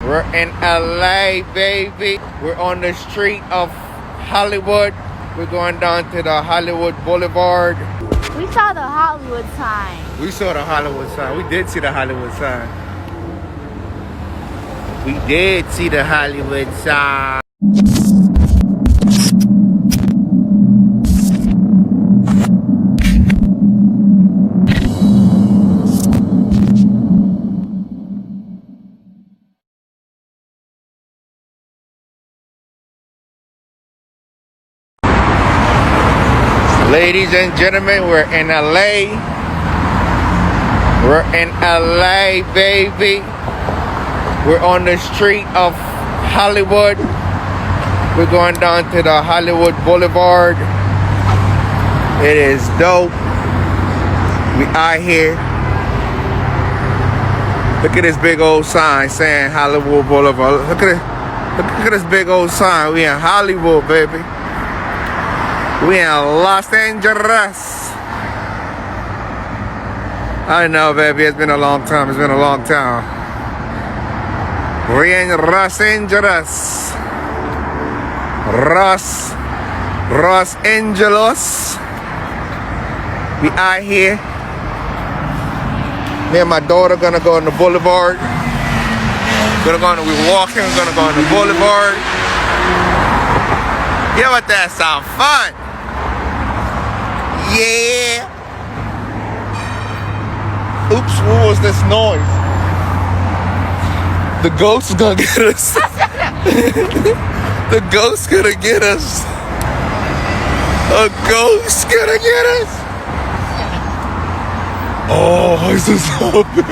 We're in LA, baby. We're on the street of Hollywood. We're going down to the Hollywood Boulevard. We saw the Hollywood sign. We saw the Hollywood sign. We did see the Hollywood sign. We did see the Hollywood sign. Ladies and gentlemen, we're in LA. We're in LA, baby. We're on the street of Hollywood. We're going down to the Hollywood Boulevard. It is dope. We out here. Look at this big old sign saying Hollywood Boulevard. Look at this big old sign. We in Hollywood, baby. We in Los Angeles. I know, baby. It's been a long time. It's been a long time. We in Los Angeles. Los Angeles. We out here. Me and my daughter gonna go on the boulevard. We're walking. We're gonna go on the boulevard. Yeah, but that sound fun. Yeah. Oops, what was this noise? The ghost is gonna get us. The ghost gonna get us. A ghost gonna get us. Oh, this is so big.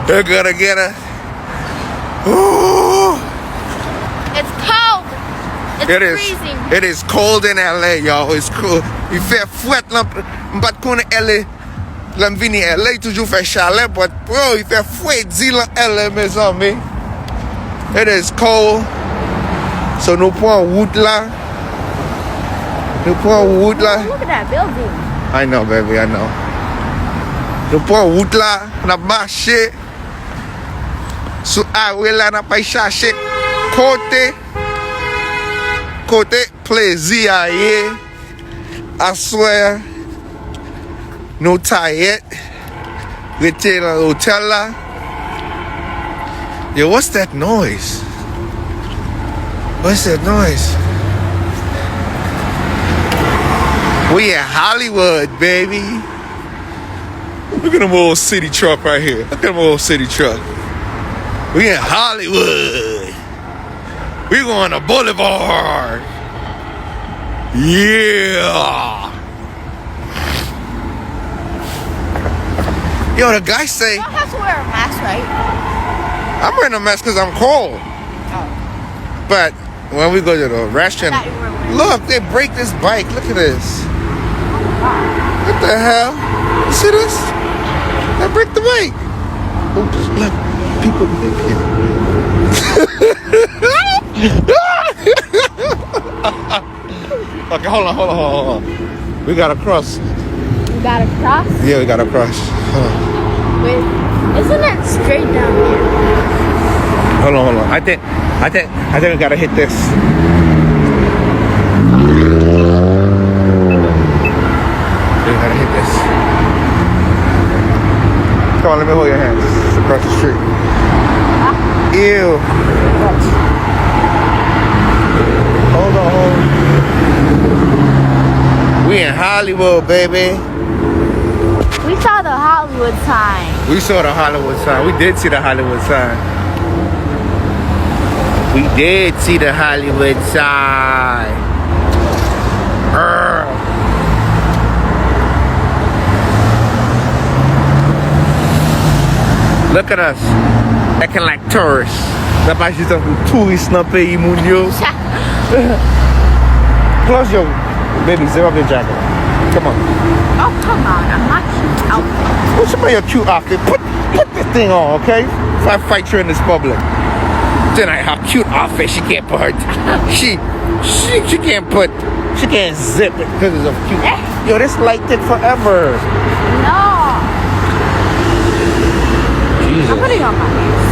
They're gonna get us. It's cold. It's freezing. It is cold in LA, y'all. It's cold. Il fait fouette là. M'pas connait LA. Là m'vini LA toujours fait chaleur, but bro, il fait fouette dit là LA mes amis. It is cold. So nous prenons route là. Look at that building. I know, baby, I know. Nous prenons route là, n'a marché. Sou highway là, n'a pas cherché côté plaisir ailleurs. I swear. Nous taillette. Rete dans l'hôtel là. Yo, what's that noise? What's that noise? We in Hollywood, baby. Look at them old city truck right here. Look at them old city truck. We in Hollywood. We going to Boulevard. Yeah. Yo, the guy say... You don't have to wear a mask, right? I'm wearing a mask because I'm cold. Oh. But when we go to the restaurant... Look, they break this bike. Look at this. What the hell? You see this? They break the bike. Oops, look. People Okay, hold on. We gotta cross. We gotta cross? Yeah, we gotta cross. Wait, isn't it straight down here? Hold on. I think we gotta hit this. We gotta hit this. Come on, let me hold your hands. It's across the street. Ew. Hold on. We in Hollywood, baby. We saw the Hollywood sign. We saw the Hollywood sign. We did see the Hollywood sign. We did see the Hollywood sign. Look at us. Acting like tourists. That's why she's talking tourists in Peyi moun yo. Close your baby, zip up your jacket. Come on. Oh, come on. I'm not cute outfit. What's about your cute outfit? Put this thing on, okay? If I fight you in this public. Then I have cute outfit. She can't put her. She can't put. She can't zip it because it's of cute. Yo, this light take forever. No. Jesus. I'm putting on my hands.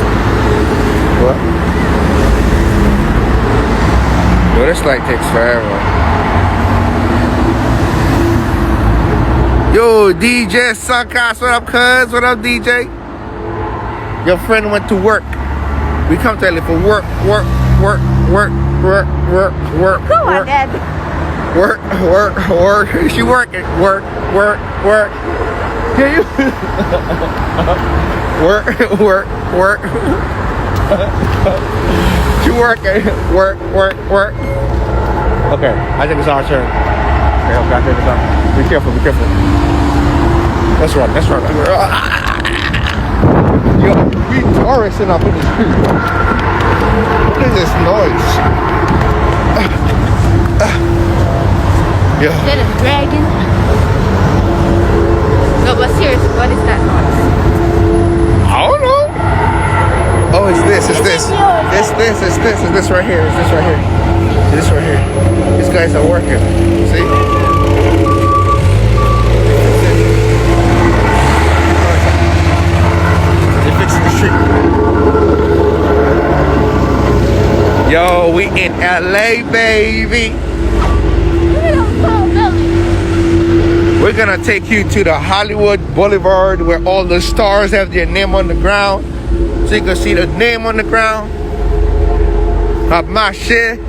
What? Yo, this light takes forever. Yo, DJ Suncast, what up, cuz? What up, DJ? Your friend went to work. We come to LA for work. Come on, Dad. Work. She working. Work. Can you? Work. She working. Work. Okay, I think it's our turn. Okay, I think it's our. Be careful. That's right. Yo, we touristing up in the street. What is this noise? Yeah. That is dragging. No, but seriously, what is that noise? I don't know. Oh, it's this right here. These guys are working. See? They're fixing the street. Yo, we in LA, baby. We're gonna take you to the Hollywood Boulevard where all the stars have their name on the ground. So you can see the name on the ground. Ap marché.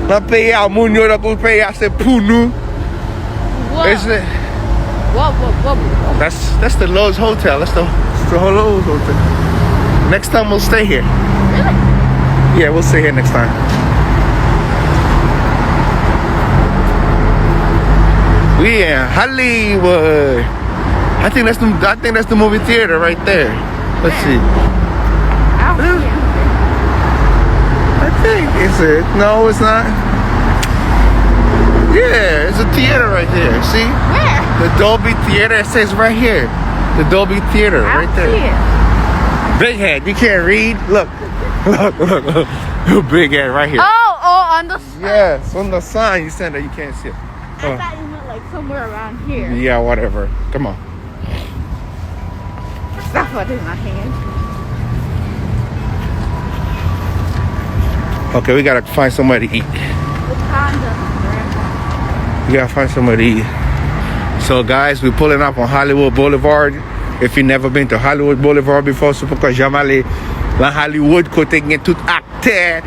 Nan pays à moun yo, nan pou pays à c'est pour nous. Isn't it? Whoa. That's the Lowe's Hotel. That's the whole Lowe's Hotel. Next time we'll stay here. Really? Yeah, we'll stay here next time. We in Hollywood. I think that's the movie theater right there. Let's see. I think it's it. No, it's not. Yeah, it's a theater right there. See? Where? The Dolby Theater. It says right here. The Dolby Theater right there. See it. Big head. You can't read. Look. Big head right here. Oh, on the sign. Yes, on the sign you said that you can't see it. I thought you meant like somewhere around here. Yeah, whatever. Come on. That's what is my hand. Okay, we gotta find somewhere to eat. We gotta find somewhere to eat. So guys, we're pulling up on Hollywood Boulevard. If you've never been to Hollywood Boulevard before, c'est pourquoi jamais aller dans Hollywood côté gen tout acteur,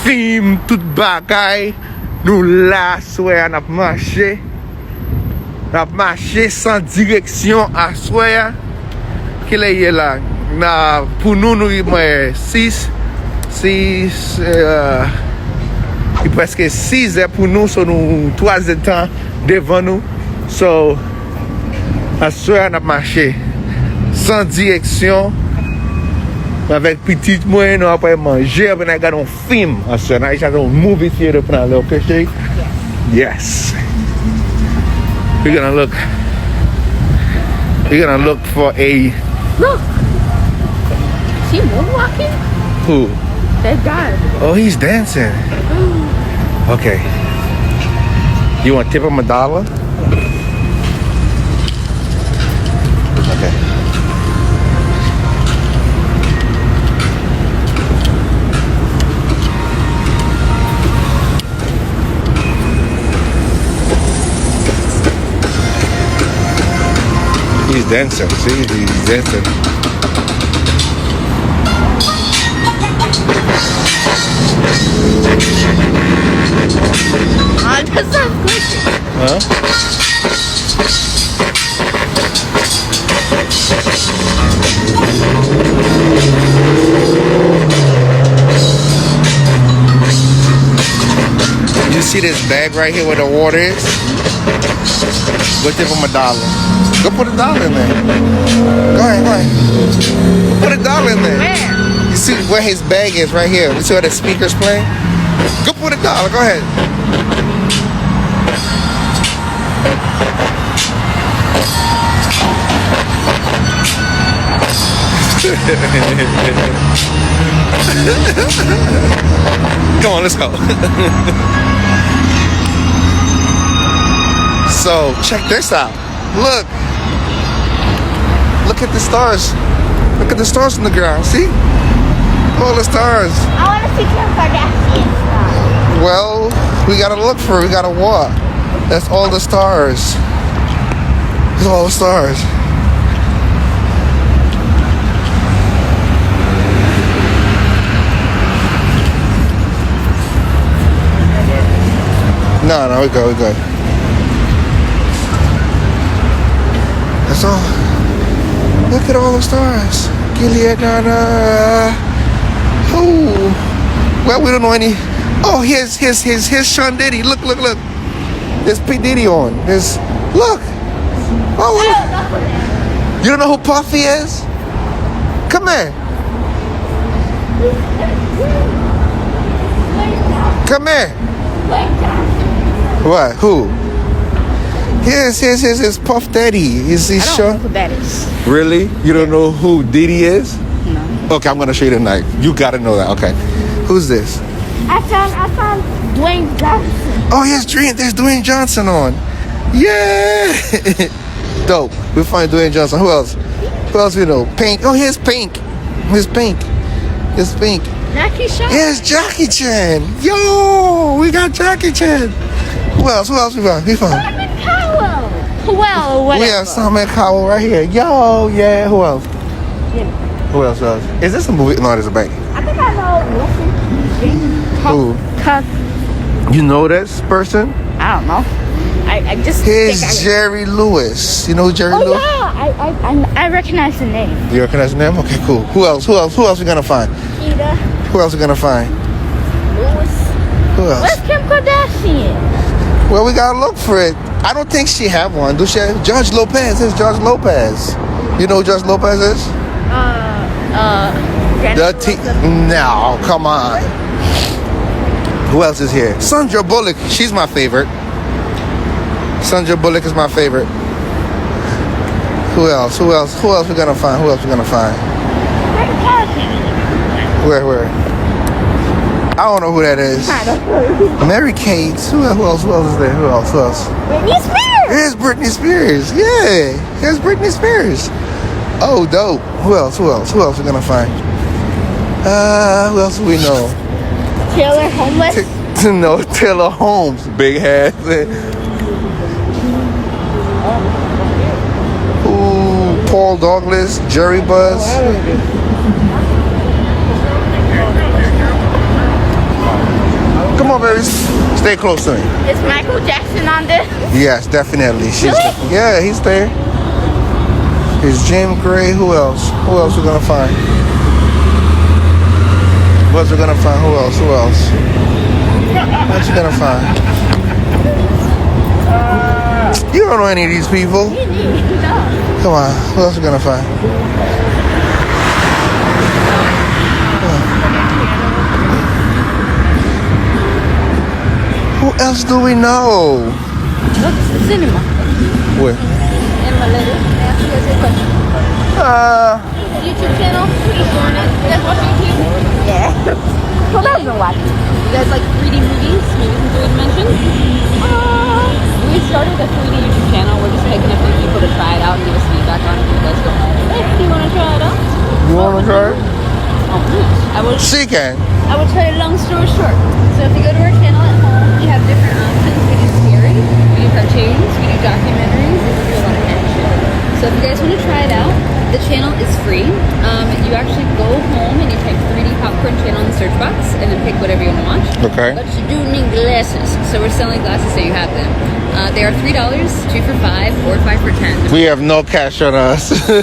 film, tout bagay. Nous là, soir n'a marché. N'a marché sans direction à soir. Quel est là? Na pour nous 6 il presque 6 heures pour nous, so nous 3 heures de temps devant nous. So à soir n'a marché sans direction. Avec petite moyenne, on va manger, on a un film. On a un movie theater pour aller au péché. Yes. We're gonna look for a. Look. Is he moonwalking? Who? That guy. Oh, he's dancing. Okay. You want to tip him $1? Okay. He's dancing. See, he's dancing. That sounds good. Huh? You see this bag right here where the water is? Go tip him $1. Go put $1 in there. Go ahead. Put $1 in there. Where? You see where his bag is right here. You see where the speaker's playing? Go put $1. Go ahead. Come on, let's go. So check this out. Look. Look at the stars. Look at the stars on the ground. See? All the stars. I want to see Kim Kardashian stuff. Well, we gotta look for it. We gotta walk. That's all the stars. That's all the stars. No, we're good. That's all. Look at all the stars. Gilead, oh, well, we don't know any. Oh, here's Sean Diddy. Look. There's P Diddy on. Look. Oh, look. You don't know who Puffy is? Come here. Come here. What? Who? Here's Puff Daddy. Is he I don't know who that is. Really? You don't know who Diddy is? No. Okay, I'm gonna show you tonight. You gotta know that. Okay. Who's this? I found Dwayne Johnson. Oh, yes, there's Dwayne Johnson on. Yeah. Dope. We find Dwayne Johnson. Who else? Who else we know? Pink. Oh, here's Pink. Here's Pink. Jackie Chan. Here's Jackie Chan. Yo, we got Jackie Chan. Who else we found? Simon Cowell. Well, whatever. We have Simon Cowell right here. Yo, yeah. Who else? Who else? Is this a movie? No, it's a bank. I think I know Who? You know this person? I don't know. I just Here's think Jerry Lewis. You know who Jerry Lewis? Yeah, I recognize the name. You recognize the name? Okay, cool. Who else we gonna find? Ida. Who else we gonna find? Lewis. Who else? Where's Kim Kardashian? Well, we gotta look for it. I don't think she have one. Do she? George Lopez. It's George Lopez. You know who George Lopez is? No, come on. Who else is here? Sandra Bullock. She's my favorite. Sandra Bullock is my favorite. Who else we gonna find? Where? I don't know who that is. Mary Kate. Who else is there? Who else? Britney Spears. Here's Britney Spears. Yeah. Here's Britney Spears. Oh, dope. Who else we gonna find? Who else do we know? Taylor Homeless. No, Taylor Holmes. Big head. Ooh, Paul Douglas, Jerry Buzz. Come on, babies. Stay close to me. Is Michael Jackson on this? Yes, definitely. Really? Yeah, he's there. Here's Jim Gray. Who else? Who else we gonna find? Who else? What you gonna find? You don't know any of these people. No. Come on. Who else we gonna find? Who else do we know? Look, it's the cinema. Where? And my letter. Ask you guys a question. YouTube channel? You guys watch YouTube? Yeah. Who doesn't watch it? You guys like 3D movies? Maybe something to mention? We started a 3D YouTube channel. We're just picking a few people to try it out and give us feedback on it. You guys go, hey, do you want to try it out? You wanna try? She can. I will tell you a long story short. So if you go to our channel at home, we have different options. We do scary, we do cartoons, we do documentaries, and we do a lot of action. So if you guys want to try it out, the channel is free. You actually go home and you type 3D popcorn channel in the search box and then pick whatever you want to watch. Okay. But you do need glasses. So we're selling glasses so you have them. They are $3, 2 for $5, or 5 for $10. We have no cash on us. So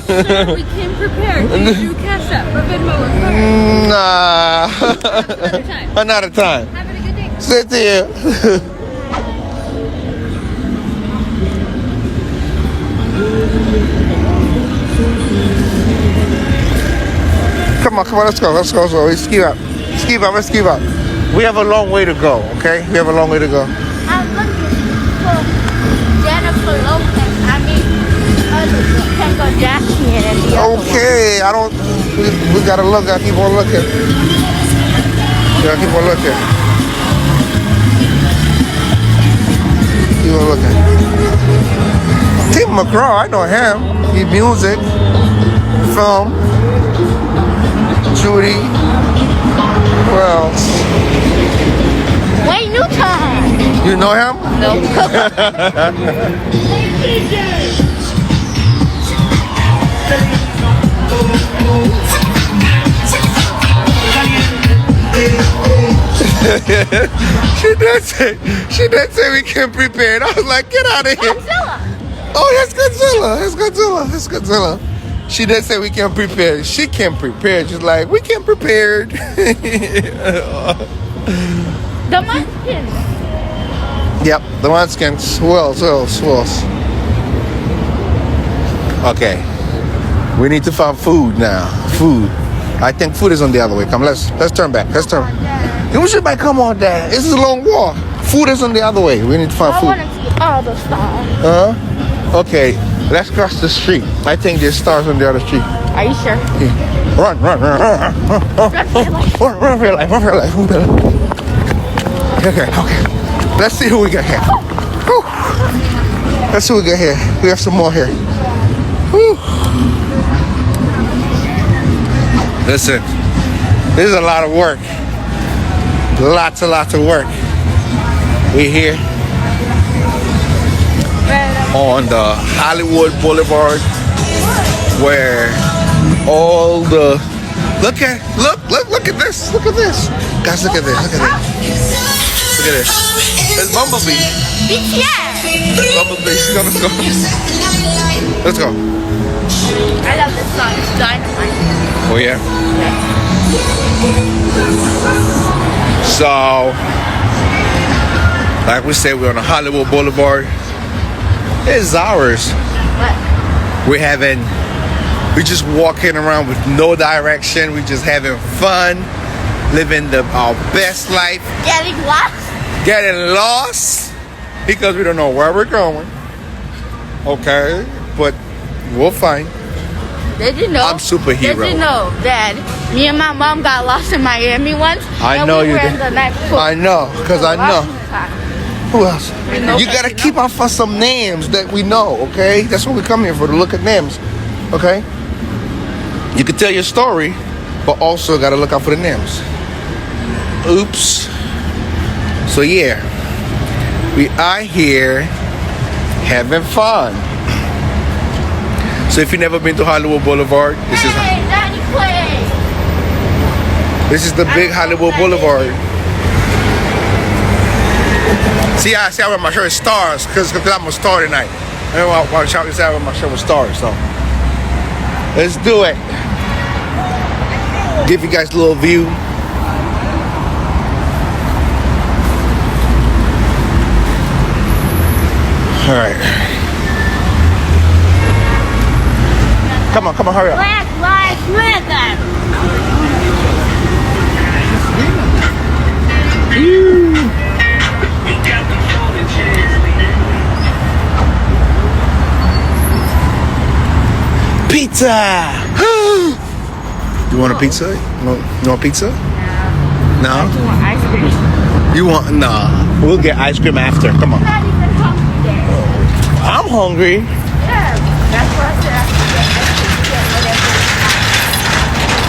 we can prepare. Do you do cash up or Venmo or card? Nah. Another time. Another time. Have a good day. Sit there. Come on, let's go. Let's ski up. Let's ski up. We have a long way to go, okay? We have a long way to go. I'm looking for Jennifer Lopez. Kim Kardashian and the other Okay, we gotta look. Gotta keep on looking. Keep on looking. Tim McGraw, I know him. He music, film, Judy. Who else? Wayne Newton. You know him? No. She did say we can't prepare it. I was like, get out of here. Godzilla. Oh, that's Godzilla. She did say we can't prepare. She can't prepare. She's like, we can't prepare. The Munchkins. Yep, the Munchkins. Who else? Okay. We need to find food now. Food. I think food is on the other way. Come, let's turn back. Let's turn. We should back. Come on, Dad. This is a long walk. Food is on the other way. We need to find food. I want to see all the stars. Okay. Let's cross the street. I think there's stars on the other street. Are you sure? Yeah. Run for your life. Okay. Let's see who we got here. Whew. Let's see who we got here. We have some more here. Whew. Listen, this is a lot of work. Lots of work. We're here on the Hollywood Boulevard, where all the look at this. Guys, look at this. There's Bumblebee. BTS. Bumblebee. Let's go. I love this song. It's Dynamite. Oh yeah. So, like we said, we're on the Hollywood Boulevard. It's ours. What? We're just walking around with no direction. We're just having fun, living our best life. Getting lost because we don't know where we're going. Okay, but we'll find. Did you know? I'm superhero. Did you know that me and my mom got lost in Miami once? I know you did. I know, because I know. Who else? You gotta keep on for some names that we know, okay? That's what we come here for, to look at names, okay? You can tell your story, but also gotta look out for the names. Oops. So yeah, we are here having fun. So if you've never been to Hollywood Boulevard, this is the big Hollywood Boulevard. See, I wear my shirt with stars because I'm a star tonight. I wear my shirt with stars. So let's do it. Give you guys a little view. All right. Come on, hurry up. Black Lives Matter. Pizza. You want a pizza? You want pizza? No. I just want ice cream. You want? Nah. We'll get ice cream after. Come on. I'm not even hungry yet. I'm hungry. Yeah, that's what I said.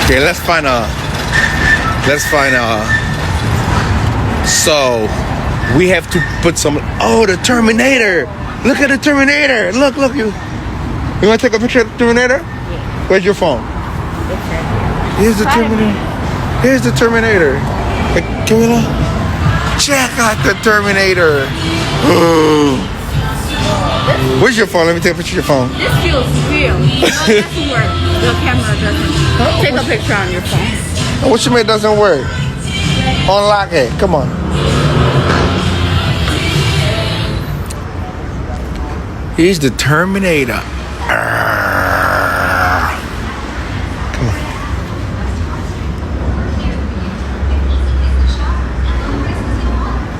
Okay, let's find so we have to put some. Oh, the Terminator! Look at the Terminator! Look, you want to take a picture of the Terminator? Yeah. Where's your phone? Here's the Terminator. Here's the Terminator. Hey, Camila, check out the Terminator. Where's your phone? Let me take a picture of your phone. This feels real. It doesn't work. The camera doesn't. Take a picture on your phone. What you mean it doesn't work? Unlock it. Come on. He's the Terminator. Come on.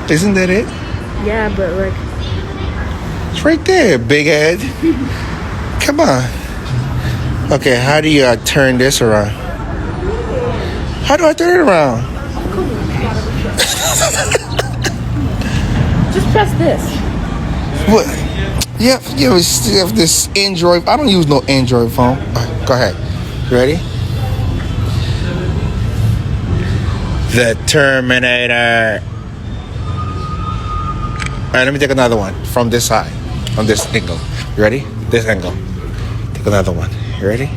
Isn't that it? Yeah, but like. It's right there, big head. Come on. Okay, how do you turn this around? How do I turn it around? Just press this. What? You have this Android. I don't use no Android phone. All right, go ahead. You ready? The Terminator. All right, let me take another one from this side, on this angle. You ready? This angle. Take another one. You ready?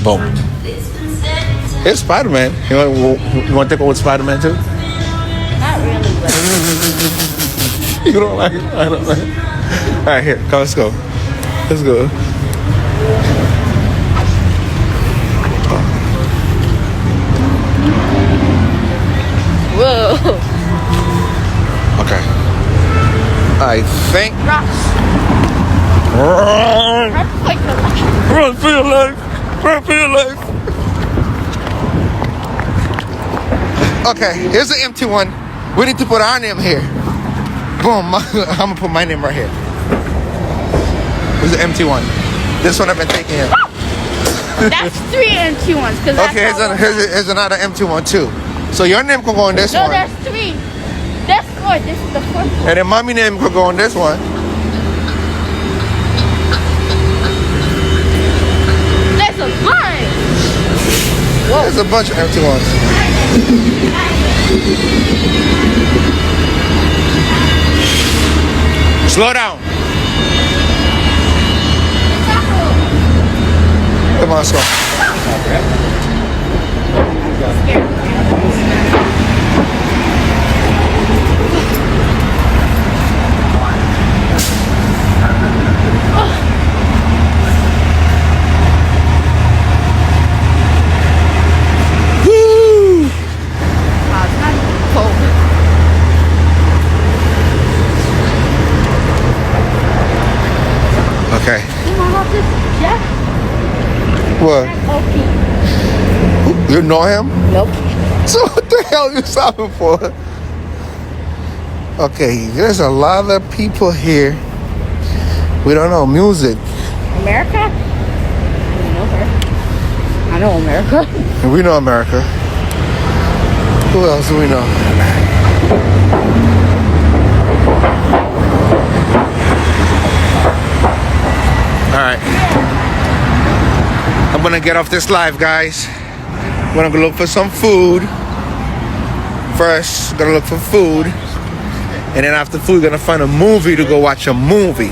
Boom. It's Spider-Man. You want to take over Spider-Man too? Not really, but You don't like it? I don't like it. All right, here. Come, let's go. Let's go. whoa. Okay. I think. Run. Run for your life. Run for your life. Okay, here's the empty one. We need to put our name here. Boom. I'm gonna put my name right here. Here's the empty one. This one I've been taking here. That's 3 empty ones. Okay, here's another empty one too. So your name can go on this one. No, there's 3. There's 4. This is the 4th one. And then mommy name could go on this one. There's a bunch. Whoa. There's a bunch of empty ones. Slow down. Come on, let's go. Okay. What? You know him? Nope. So what the hell are you stopping for? Okay, there's a lot of people here. We don't know music. America? I don't know her. I know America. We know America. Who else do we know? Alright. I'm gonna get off this live, guys. I'm gonna go look for some food. First, gonna look for food. And then after food, we're gonna find a movie to go watch a movie.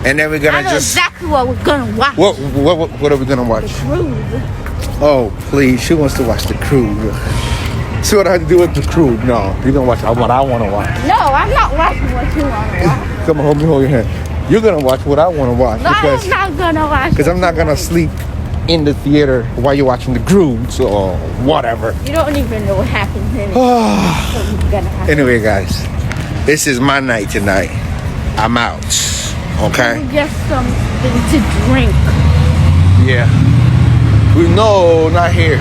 And then we're gonna I know exactly what we're gonna watch. What are we gonna watch? The Cruise. Oh, please. She wants to watch The Cruise. See what I have to do with The Cruise? No, you're gonna watch what I wanna watch. No, I'm not watching what you wanna watch. Come on, hold your hand. You're gonna watch what I wanna watch. No, I'm not gonna watch. Because I'm not gonna sleep in the theater while you're watching The Cruise or whatever. You don't even know what happens in it. Anyway, guys, this is my night tonight. I'm out. Okay? We get something to drink. Yeah. No, not here.